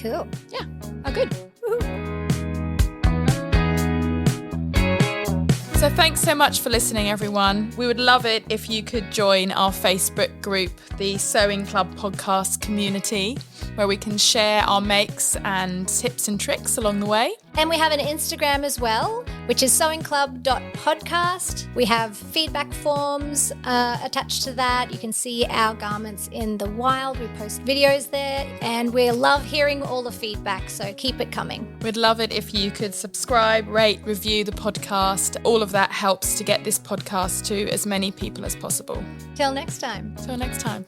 S3: Cool.
S5: Yeah, good.
S2: So thanks so much for listening, everyone. We would love it if you could join our Facebook group, the Sewing Club Podcast Community, where we can share our makes and tips and tricks along the way.
S3: And we have an Instagram as well, which is sewingclub.podcast. We have feedback forms attached to that. You can see our garments in the wild. We post videos there, and we love hearing all the feedback, so keep it coming.
S2: We'd love it if you could subscribe, rate, review the podcast. All of that helps to get this podcast to as many people as possible.
S3: Till next time.
S2: Till next time.